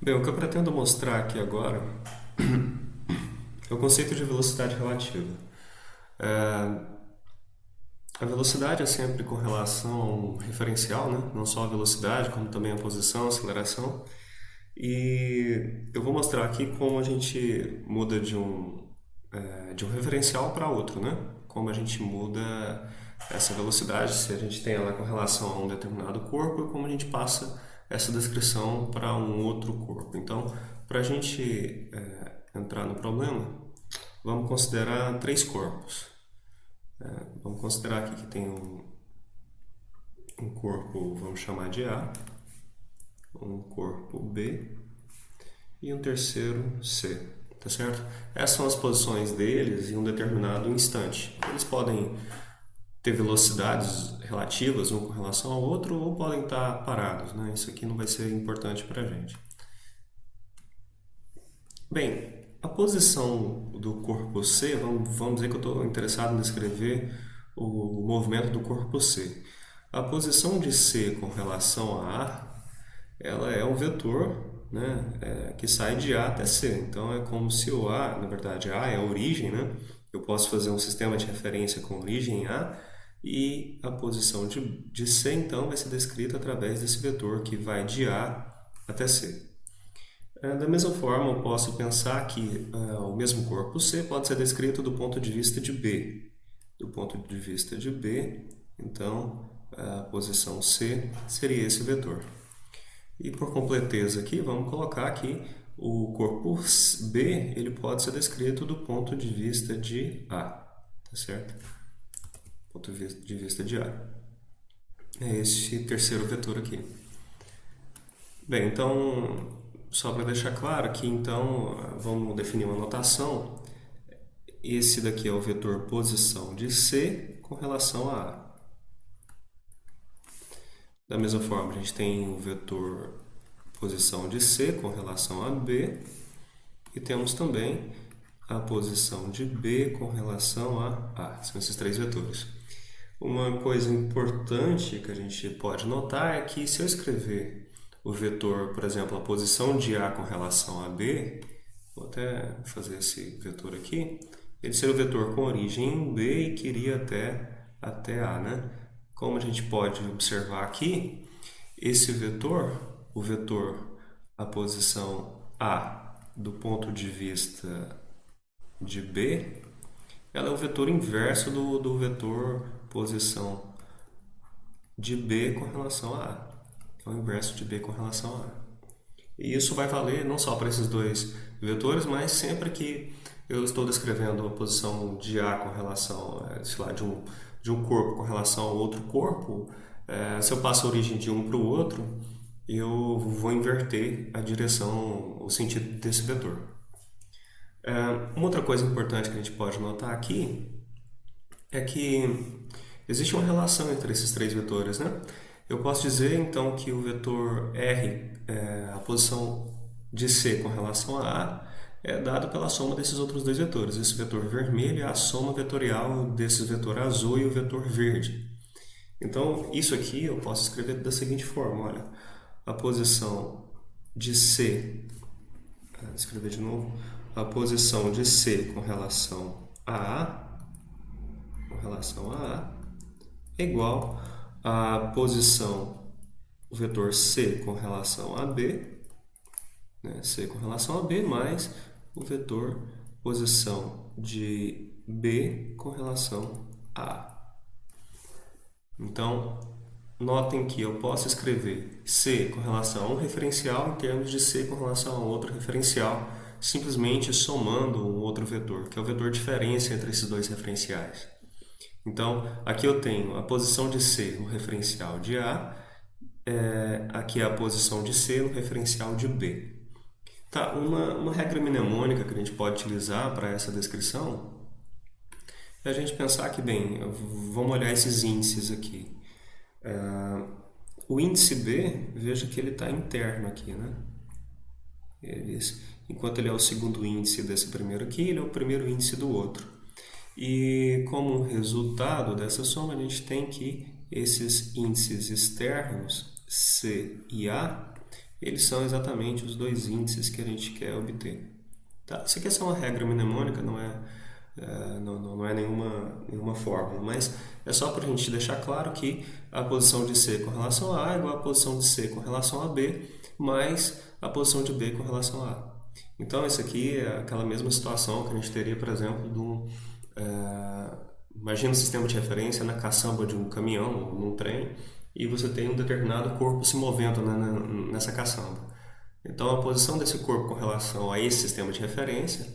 Bem, o que eu pretendo mostrar aqui agora é o conceito de velocidade relativa. A velocidade é sempre com relação a um referencial, né? Não só a velocidade, como também a posição, a aceleração. E eu vou mostrar aqui como a gente muda de um referencial para outro, né? Como a gente muda essa velocidade, se a gente tem ela com relação a um determinado corpo e como a gente passa essa descrição para um outro corpo. Então, para a gente entrar no problema, vamos considerar três corpos. Vamos considerar aqui que tem um corpo, vamos chamar de A, um corpo B e um terceiro C, tá certo? Essas são as posições deles em um determinado instante. Eles podem ter velocidades relativas um com relação ao outro ou podem estar parados, né? Isso aqui não vai ser importante para a gente. Bem, a posição do corpo C, vamos dizer que eu estou interessado em descrever o movimento do corpo C. A posição de C com relação a A, ela é o vetor, né, que sai de A até C. Então é como se o A, na verdade A é a origem, né? Eu posso fazer um sistema de referência com origem em A e a posição de C então vai ser descrita através desse vetor que vai de A até C. Da mesma forma, eu posso pensar que o mesmo corpo C pode ser descrito do ponto de vista de B. Do ponto de vista de B, então a posição C seria esse vetor. E por completeza aqui, vamos colocar que o corpo B ele pode ser descrito do ponto de vista de A, tá certo? Ponto de vista de A. É esse terceiro vetor aqui. Bem, então, só para deixar claro que então vamos definir uma notação. Esse daqui é o vetor posição de C com relação a A. Da mesma forma, a gente tem o vetor posição de C com relação a B e temos também a posição de B com relação a A. São esses três vetores. Uma coisa importante que a gente pode notar é que se eu escrever o vetor, por exemplo, a posição de A com relação a B, vou até fazer esse vetor aqui, ele seria o vetor com origem em B e que iria até A, né? Como a gente pode observar aqui, esse vetor, o vetor, a posição A do ponto de vista de B, ela é o vetor inverso do vetor posição de B com relação a A. É o inverso de B com relação a A. E isso vai valer não só para esses dois vetores, mas sempre que eu estou descrevendo a posição de A com relação, sei lá, de um corpo com relação ao outro corpo, se eu passo a origem de um para o outro, eu vou inverter a direção, o sentido desse vetor. Uma outra coisa importante que a gente pode notar aqui é que existe uma relação entre esses três vetores, né? Eu posso dizer então que o vetor R, a posição de C com relação a A, é dado pela soma desses outros dois vetores. Esse vetor vermelho é a soma vetorial desse vetor azul e o vetor verde. Então, isso aqui eu posso escrever da seguinte forma, olha, a posição de C, escrever de novo, a posição de C com relação a A, é igual à posição o vetor C com relação a B, né? C com relação a B, mais o vetor posição de B com relação a A. Então, notem que eu posso escrever C com relação a um referencial em termos de C com relação a outro referencial, simplesmente somando um outro vetor, que é o vetor diferença entre esses dois referenciais. Então, aqui eu tenho a posição de C no referencial de A, aqui é a posição de C no referencial de B. Tá, uma regra mnemônica que a gente pode utilizar para essa descrição é a gente pensar que, bem, vamos olhar esses índices aqui. O índice B, veja que ele está interno aqui, né? Enquanto ele é o segundo índice desse primeiro aqui, ele é o primeiro índice do outro. E como resultado dessa soma, a gente tem que esses índices externos, C e A, eles são exatamente os dois índices que a gente quer obter. Tá? Isso aqui é só uma regra mnemônica, não é nenhuma fórmula, mas é só para a gente deixar claro que a posição de C com relação a A é igual à posição de C com relação a B, mais a posição de B com relação a A. Então, isso aqui é aquela mesma situação que a gente teria, por exemplo, imagina um sistema de referência na caçamba de um caminhão ou num trem, e você tem um determinado corpo se movendo nessa caçamba. Então, a posição desse corpo com relação a esse sistema de referência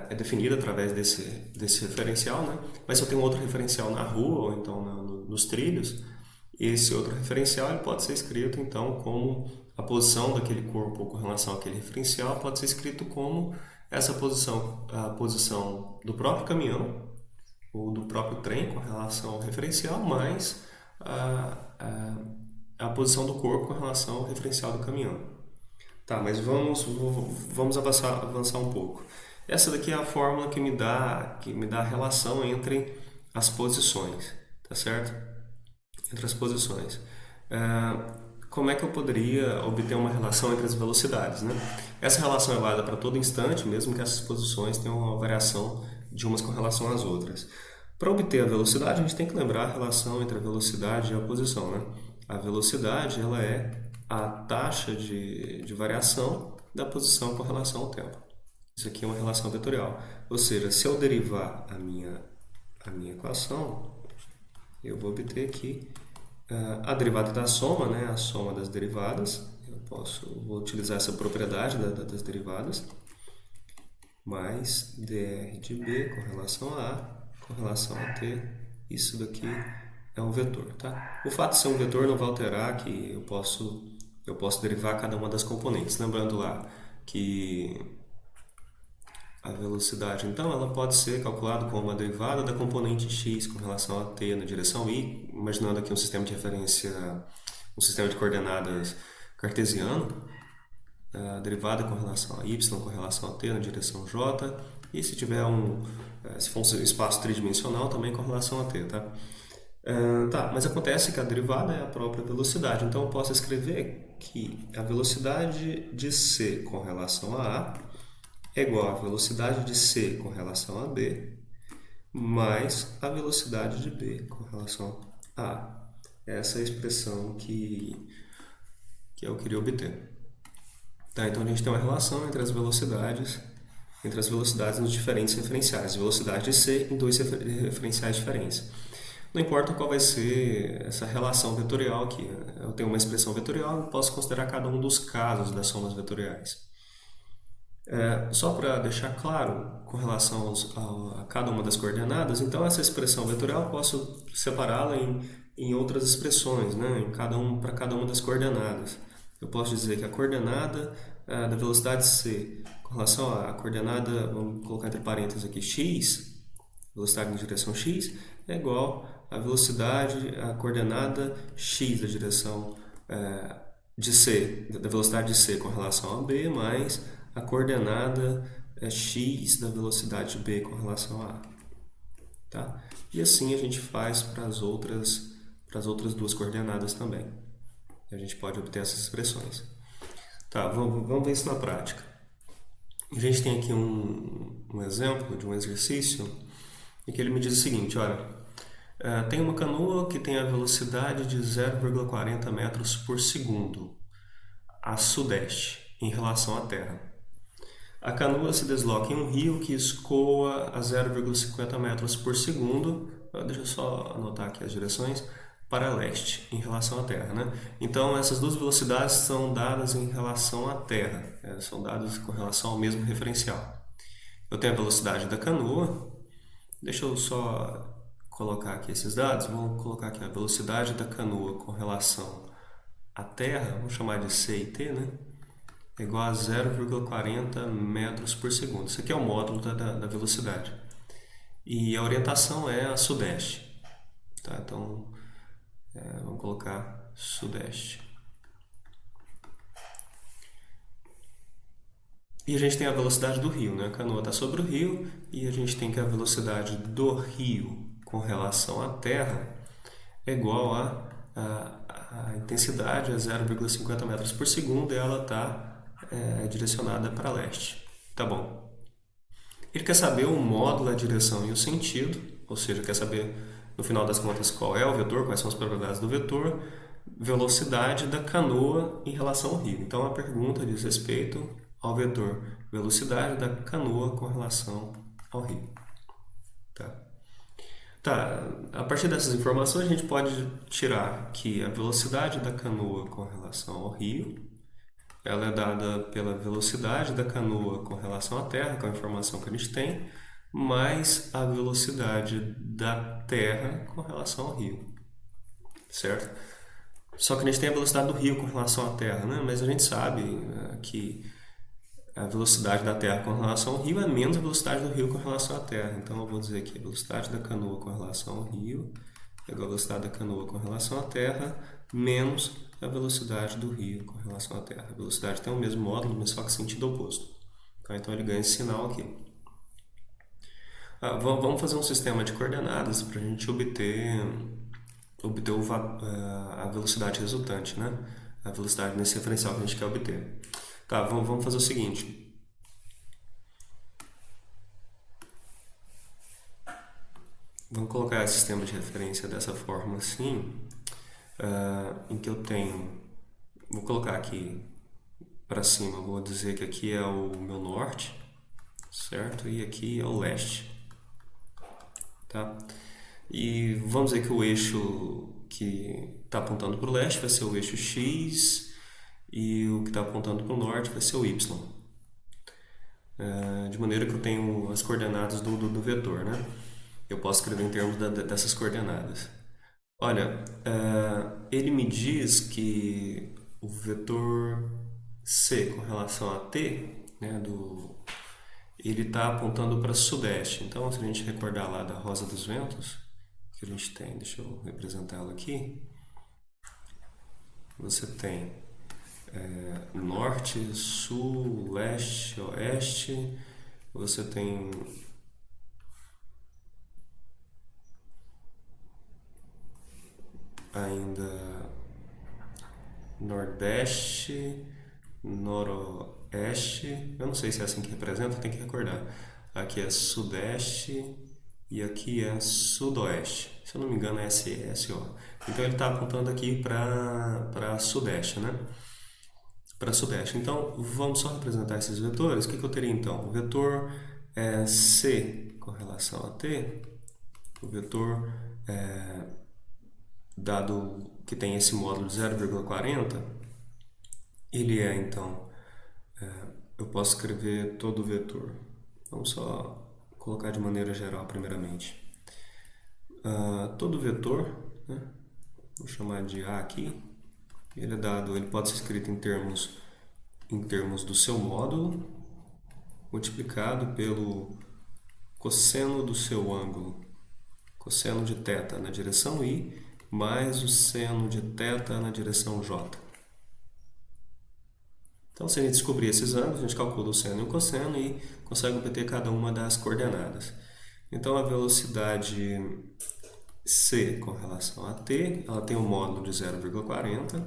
é definida através desse referencial, né? Mas se eu tenho outro referencial na rua ou então nos trilhos, esse outro referencial ele pode ser escrito então como a posição daquele corpo com relação àquele referencial pode ser escrito como essa posição, a posição do próprio caminhão ou do próprio trem com relação ao referencial, mais a posição do corpo com relação ao referencial do caminhão. Tá, mas vamos avançar um pouco. Essa daqui é a fórmula que me dá a relação entre as posições, tá certo? Entre as posições. Como é que eu poderia obter uma relação entre as velocidades, né? Essa relação é válida para todo instante, mesmo que essas posições tenham uma variação de umas com relação às outras. Para obter a velocidade, a gente tem que lembrar a relação entre a velocidade e a posição, né? A velocidade, ela é a taxa de variação da posição com relação ao tempo. Isso aqui é uma relação vetorial. Ou seja, se eu derivar a minha equação, eu vou obter aqui a derivada da soma, né? A soma das derivadas. Vou utilizar essa propriedade das derivadas. Mais dr de b com relação a com relação a t. Isso daqui é um vetor, tá? O fato de ser um vetor não vai alterar que eu posso derivar cada uma das componentes. Lembrando lá que a velocidade, então, ela pode ser calculada como uma derivada da componente x com relação a t na direção y, imaginando aqui um sistema de referência, um sistema de coordenadas cartesiano, a derivada com relação a y com relação a t na direção j, e se tiver se for um espaço tridimensional, também com relação a t, tá? Tá, mas acontece que a derivada é a própria velocidade, então eu posso escrever que a velocidade de c com relação a A é igual à velocidade de c com relação a B mais a velocidade de B com relação a A. Essa é a expressão que eu queria obter. Tá, então a gente tem uma relação entre as velocidades nos diferentes referenciais. Velocidade de C em dois referenciais diferentes. Não importa qual vai ser essa relação vetorial aqui. Eu tenho uma expressão vetorial e posso considerar cada um dos casos das somas vetoriais. Só para deixar claro com relação a cada uma das coordenadas, então essa expressão vetorial eu posso separá-la em outras expressões, né? Para cada uma das coordenadas. Eu posso dizer que a coordenada da velocidade c com relação à coordenada, vamos colocar entre parênteses aqui, x, velocidade em direção x, é igual à velocidade, a coordenada x da direção de c, da velocidade de c com relação a b, mais a coordenada x da velocidade de b com relação a A. Tá? E assim a gente faz para as outras duas coordenadas também. A gente pode obter essas expressões. Tá, vamos ver isso na prática. A gente tem aqui um exemplo de um exercício em que ele me diz o seguinte, olha, tem uma canoa que tem a velocidade de 0,40 metros por segundo a sudeste em relação à terra. A canoa se desloca em um rio que escoa a 0,50 metros por segundo, deixa eu só anotar aqui as direções, para leste, em relação à Terra, né? Então, essas duas velocidades são dadas em relação à Terra, são dadas com relação ao mesmo referencial. Eu tenho a velocidade da canoa, deixa eu só colocar aqui esses dados, vamos colocar aqui a velocidade da canoa com relação à Terra, vamos chamar de C e T, né? É igual a 0,40 metros por segundo. Isso aqui é o módulo da velocidade. E a orientação é a sudeste. Tá? Então, vamos colocar sudeste. E a gente tem a velocidade do rio, né? A canoa está sobre o rio e a gente tem que a velocidade do rio com relação à terra é igual a a intensidade é 0,50 metros por segundo e ela está direcionada para leste. Tá bom. Ele quer saber o módulo, a direção e o sentido, ou seja, quer saber, no final das contas, qual é o vetor, quais são as propriedades do vetor, velocidade da canoa em relação ao rio. Então, a pergunta diz respeito ao vetor velocidade da canoa com relação ao rio. Tá, a partir dessas informações a gente pode tirar que a velocidade da canoa com relação ao rio, ela é dada pela velocidade da canoa com relação à terra, que é a informação que a gente tem, mais a velocidade da terra com relação ao rio, certo? Só que a gente tem a velocidade do rio com relação à terra, né? Mas a gente sabe que a velocidade da Terra com relação ao rio é menos a velocidade do rio com relação à Terra. Então eu vou dizer que a velocidade da canoa com relação ao rio é igual a velocidade da canoa com relação à Terra menos a velocidade do rio com relação à Terra. A velocidade tem o mesmo módulo, mas só que sentido oposto. Tá? Então ele ganha esse sinal aqui. Vamos fazer um sistema de coordenadas para a gente obter a velocidade resultante, né? A velocidade nesse referencial que a gente quer obter. Tá, vamos fazer o seguinte. Vamos colocar esse sistema de referência dessa forma assim, em que eu tenho... Vou colocar aqui para cima, vou dizer que aqui é o meu norte, certo? E aqui é o leste, tá? E vamos dizer que o eixo que está apontando para o leste vai ser o eixo X e o que está apontando para o norte vai ser o Y. De maneira que eu tenho as coordenadas do vetor, né? Eu posso escrever em termos dessas coordenadas. Olha, ele me diz que o vetor C com relação a T, né, ele está apontando para sudeste. Então, se a gente recordar lá da rosa dos ventos, que a gente tem, deixa eu representá-lo aqui, você tem norte, sul, leste, oeste, você tem ainda nordeste, noroeste, eu não sei se é assim que representa, tem que recordar. Aqui é sudeste e aqui é sudoeste. Se eu não me engano é SO. Então ele está apontando aqui para sudeste, né? Para sudeste. Então vamos só representar esses vetores. O que eu teria então? O vetor C com relação a T, o vetor dado que tem esse módulo de 0,40, ele é então, eu posso escrever todo o vetor. Vamos só colocar de maneira geral primeiramente. Todo vetor, né, vou chamar de A aqui, ele é dado, ele pode ser escrito em termos do seu módulo multiplicado pelo cosseno do seu ângulo, cosseno de θ na direção I mais o seno de θ na direção J. Então, se a gente descobrir esses ângulos, a gente calcula o seno e o cosseno e consegue obter cada uma das coordenadas. Então, a velocidade C com relação a T, ela tem um módulo de 0,40,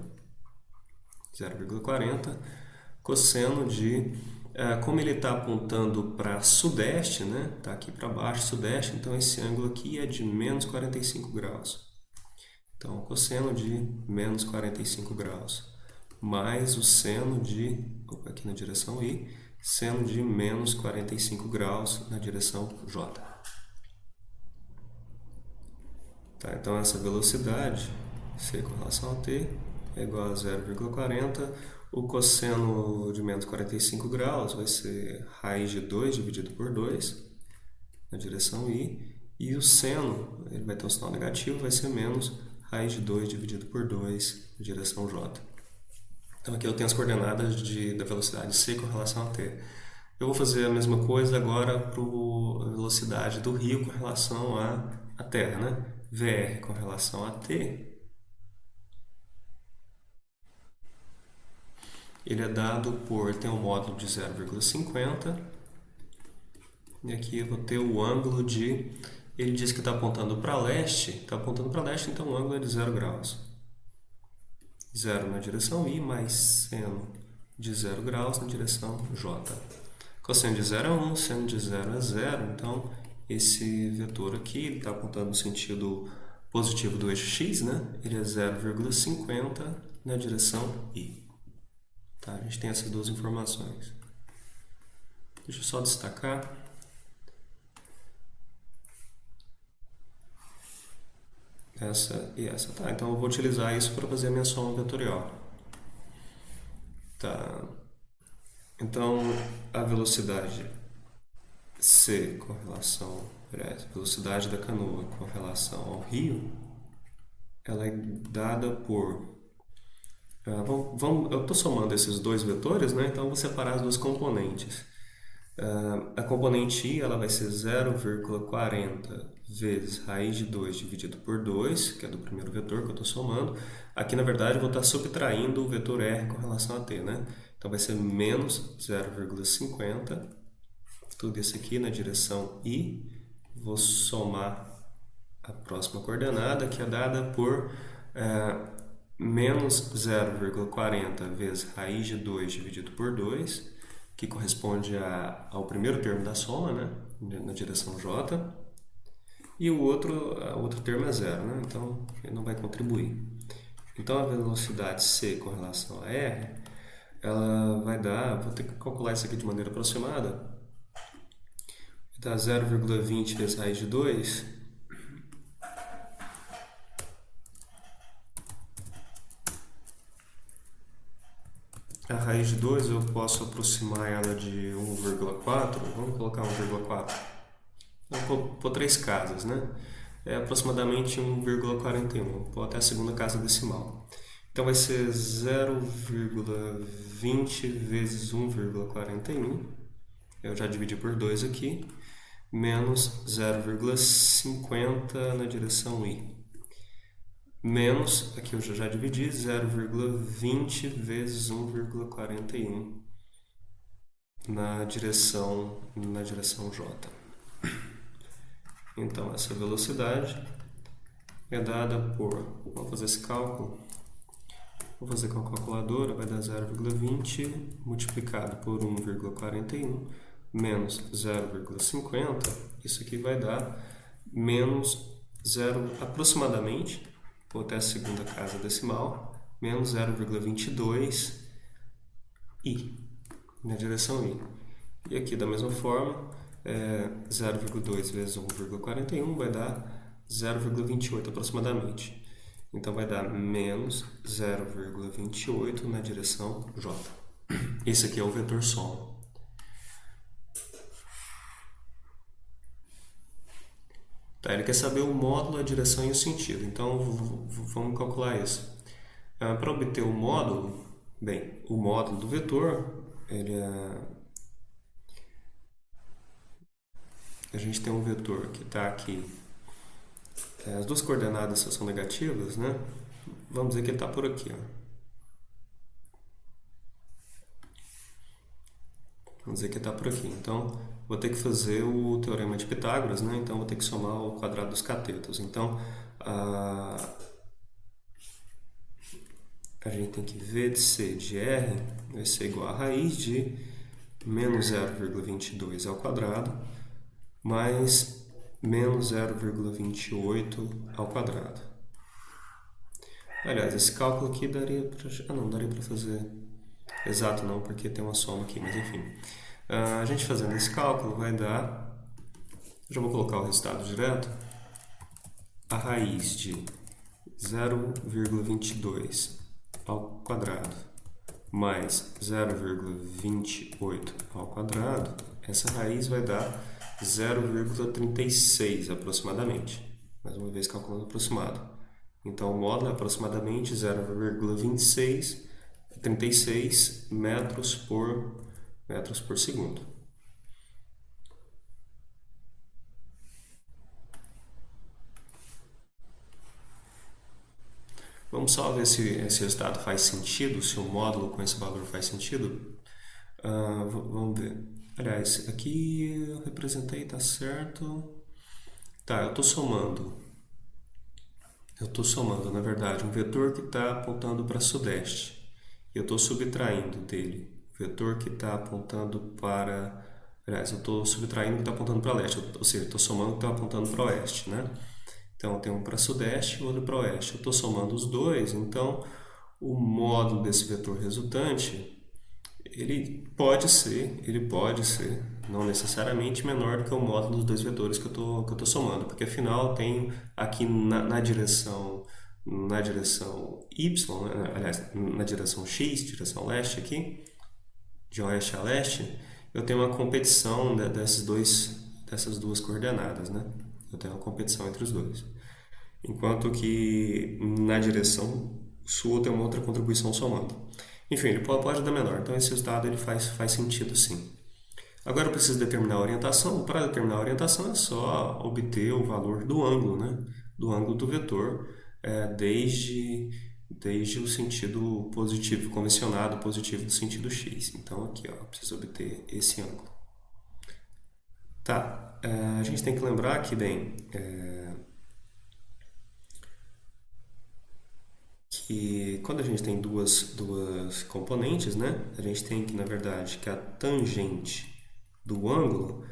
cosseno de... como ele está apontando para sudeste, né? Está aqui para baixo, sudeste, então esse ângulo aqui é de menos 45 graus. Então, o cosseno de menos 45 graus mais o seno de, aqui na direção I, seno de menos 45 graus na direção J. Tá, então, essa velocidade, C com relação a T, é igual a 0,40. O cosseno de menos 45 graus vai ser raiz de 2 dividido por 2 na direção I. E o seno, ele vai ter um sinal negativo, vai ser menos raiz de 2 dividido por 2 na direção J. Então aqui eu tenho as coordenadas da velocidade C com relação a T. Eu vou fazer a mesma coisa agora para a velocidade do rio com relação à Terra, né? VR com relação a T, ele é dado por, tem um módulo de 0,50, e aqui eu vou ter o ângulo de, ele diz que está apontando para leste, então o ângulo é de 0 graus. 0 na direção I, mais seno de 0 graus na direção J. Cosseno de 0 é 1, seno de 0 é 0, então esse vetor aqui está apontando no sentido positivo do eixo x, né? Ele é 0,50 na direção I. Tá? A gente tem essas duas informações. Deixa eu só destacar. Essa e essa. Tá, então eu vou utilizar isso para fazer a minha soma vetorial. Tá. Então, a velocidade C com relação a velocidade da canoa com relação ao rio, ela é dada por... eu estou somando esses dois vetores, né? Então eu vou separar as duas componentes. A componente I ela vai ser 0,40 vezes raiz de 2 dividido por 2, que é do primeiro vetor que eu estou somando. Aqui, na verdade, eu vou estar subtraindo o vetor R com relação a t, né? Então vai ser menos 0,50, tudo isso aqui na direção I. Vou somar a próxima coordenada, que é dada por menos 0,40 vezes raiz de 2 dividido por 2, que corresponde ao primeiro termo da soma, né, na direção J, e o outro termo é zero, né, então ele não vai contribuir. Então a velocidade C com relação a R, ela vai dar, vou ter que calcular isso aqui de maneira aproximada, vai dar 0,20 vezes raiz de 2, a raiz de 2 eu posso aproximar ela de 1,4, vamos colocar 1,4. Por 3 casas, né? É aproximadamente 1,41, ou até a segunda casa decimal. Então vai ser 0,20 vezes 1,41, eu já dividi por 2 aqui, menos 0,50 na direção I. Menos, aqui eu já dividi, 0,20 vezes 1,41 na direção J. Então, essa velocidade é dada por... Vamos fazer esse cálculo. Vou fazer com a calculadora, vai dar 0,20 multiplicado por 1,41 menos 0,50. Isso aqui vai dar menos 0, aproximadamente, vou até a segunda casa decimal, menos 0,22 I, na direção I. E aqui, da mesma forma, 0,2 vezes 1,41 vai dar 0,28 aproximadamente. Então, vai dar menos 0,28 na direção J. Esse aqui é o vetor soma. Tá, ele quer saber o módulo, a direção e o sentido. Então, vamos calcular isso. Para obter o módulo, bem, o módulo do vetor, a gente tem um vetor que está aqui, as duas coordenadas são negativas, né? Vamos dizer que ele está por aqui, ó. Vamos dizer que está por aqui. Então, vou ter que fazer o teorema de Pitágoras, né? Então, vou ter que somar o quadrado dos catetos. Então, a gente tem que V de C de R vai ser igual a raiz de menos 0,22 ao quadrado mais menos 0,28 ao quadrado. Aliás, esse cálculo aqui daria para... não daria para fazer exato não, porque tem uma soma aqui, mas enfim. A gente fazendo esse cálculo vai dar... Já vou colocar o resultado direto. A raiz de 0,22 ao quadrado mais 0,28 ao quadrado, essa raiz vai dar 0,36 aproximadamente. Mais uma vez calculando aproximado. Então, o módulo é aproximadamente 0,36 metros por segundo. Vamos só ver se esse resultado faz sentido, se o módulo com esse valor faz sentido. Vamos ver. Aliás, aqui eu representei, tá certo. Tá, eu estou somando Eu estou somando, na verdade, um vetor que está apontando para sudeste. Eu estou subtraindo dele o vetor que está apontando para... Aliás, eu estou subtraindo o que está apontando para leste, ou seja, estou somando o que está apontando para oeste, né? Então, eu tenho um para sudeste e outro para oeste. Eu estou somando os dois, então o módulo desse vetor resultante, ele pode ser, não necessariamente menor do que o módulo dos dois vetores que eu tô somando, porque afinal eu tenho aqui na direção y, né? Aliás, na direção x, direção leste aqui, de oeste a leste, eu tenho uma competição dessas duas coordenadas, né? Eu tenho uma competição entre os dois. Enquanto que na direção sul tem uma outra contribuição somando. Enfim, ele pode dar menor, então esse resultado ele faz sentido sim. Agora eu preciso determinar a orientação. Para determinar a orientação é só obter o valor do ângulo, né? Do ângulo do vetor, desde o sentido positivo, convencionado positivo do sentido x. Então aqui, ó, eu preciso obter esse ângulo. Tá, a gente tem que lembrar que, bem, que quando a gente tem duas componentes, né? A gente tem que, na verdade, que a tangente do ângulo,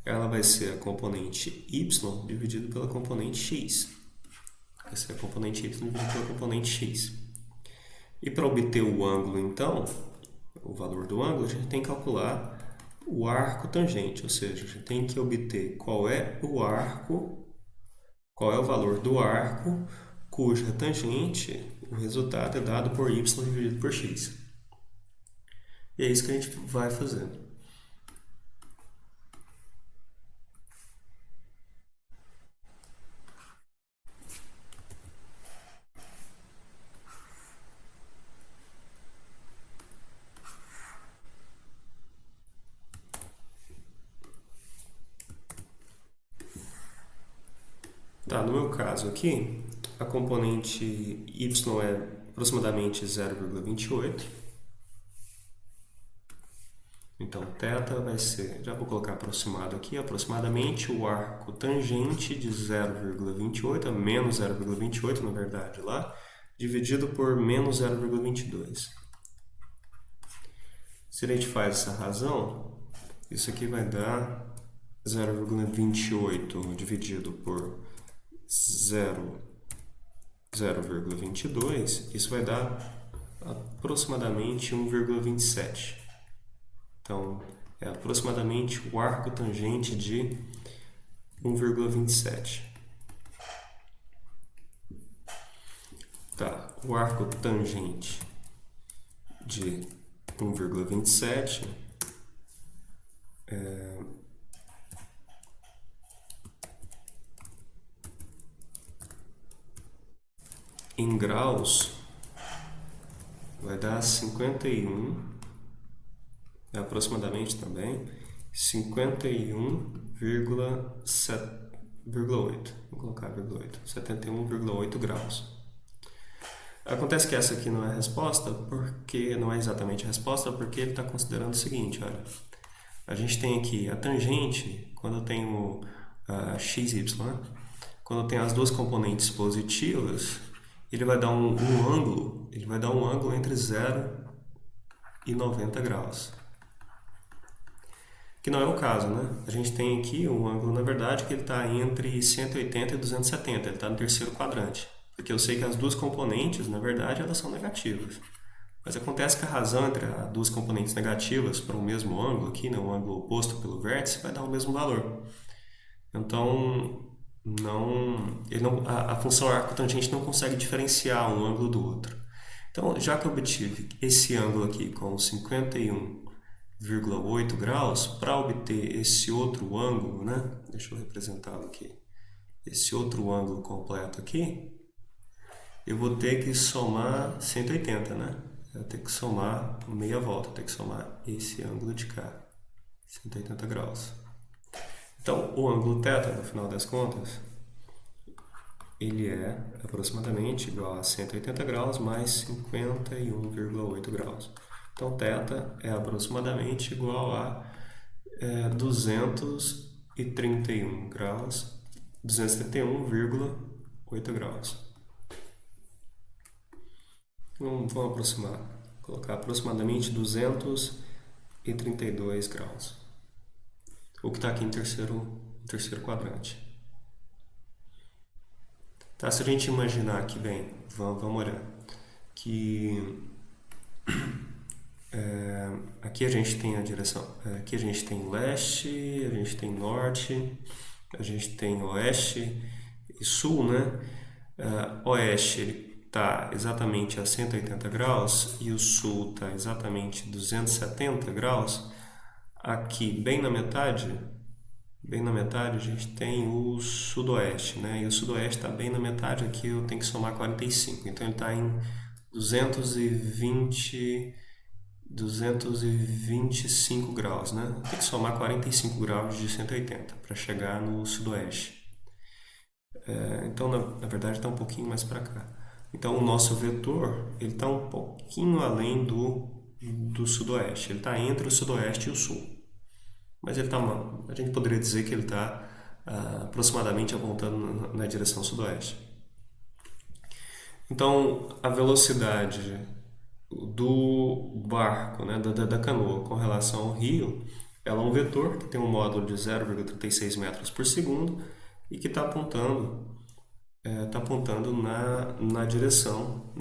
ela vai ser a componente y dividido pela componente x. Vai ser a componente y dividido pela componente x. E para obter o ângulo, então, o valor do ângulo, a gente tem que calcular o arco tangente, ou seja, a gente tem que obter qual é o valor do arco cuja tangente, o resultado é dado por y dividido por x. E é isso que a gente vai fazer. Tá, no meu caso aqui, a componente y é aproximadamente 0,28. Então, θ vai ser, já vou colocar aproximado aqui, aproximadamente o arco tangente de 0,28, menos 0,28 na verdade lá, dividido por menos 0,22. Se a gente faz essa razão, isso aqui vai dar 0,28 dividido por 0,22, isso vai dar aproximadamente 1,27. Então, é aproximadamente o arco tangente de 1,27. Tá, o arco tangente de 1,27 em graus vai dar 51, aproximadamente também, 51,8. Vou colocar 0,8. 71,8 graus. Acontece que essa aqui não é a resposta, porque não é exatamente a resposta, porque ele está considerando o seguinte, olha. A gente tem aqui a tangente, quando eu tenho x, y, né? Quando eu tenho as duas componentes positivas, ele vai dar um ângulo entre 0 e 90 graus. Que não é o caso, né? A gente tem aqui um ângulo, na verdade, que ele está entre 180 e 270, ele está no terceiro quadrante. Porque eu sei que as duas componentes, na verdade, elas são negativas. Mas acontece que a razão entre as duas componentes negativas para o mesmo ângulo aqui, né, um ângulo oposto pelo vértice, vai dar o mesmo valor. Então, a função arco tangente não consegue diferenciar um ângulo do outro. Então, já que eu obtive esse ângulo aqui com 51,8 graus, para obter esse outro ângulo, né? Deixa eu representá-lo aqui. Esse outro ângulo completo aqui, eu vou ter que somar 180, né? Eu vou ter que somar meia volta, eu tenho que somar esse ângulo de cá, 180 graus. Então, o ângulo θ, no final das contas, ele é aproximadamente igual a 180 graus mais 51,8 graus. Então, θ é aproximadamente igual a 231 graus, 231,8 graus. Vamos aproximar. Colocar aproximadamente 232 graus. O que está aqui em terceiro quadrante. Tá, se a gente imaginar aqui, bem, vamos olhar, que aqui a gente tem a direção, aqui a gente tem leste, a gente tem norte, a gente tem oeste e sul, né? Oeste ele está exatamente a 180 graus e o sul está exatamente 270 graus. Aqui, bem na metade a gente tem o sudoeste, né? E o sudoeste está bem na metade, aqui eu tenho que somar 45. Então ele está em 225 graus, né? Tem que somar 45 graus de 180 para chegar no sudoeste. Então, na verdade, está um pouquinho mais para cá. Então, o nosso vetor ele está um pouquinho além do sudoeste. Ele está entre o sudoeste e o sul. Mas ele tá, a gente poderia dizer que ele está aproximadamente apontando na direção sudoeste. Então, a velocidade do barco, né, da canoa com relação ao rio, ela é um vetor que tem um módulo de 0,36 metros por segundo e que está apontando na direção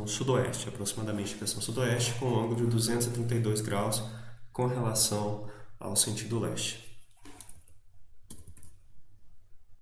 sudoeste, aproximadamente direção sudoeste, com um ângulo de 232 graus com relação ao sentido leste.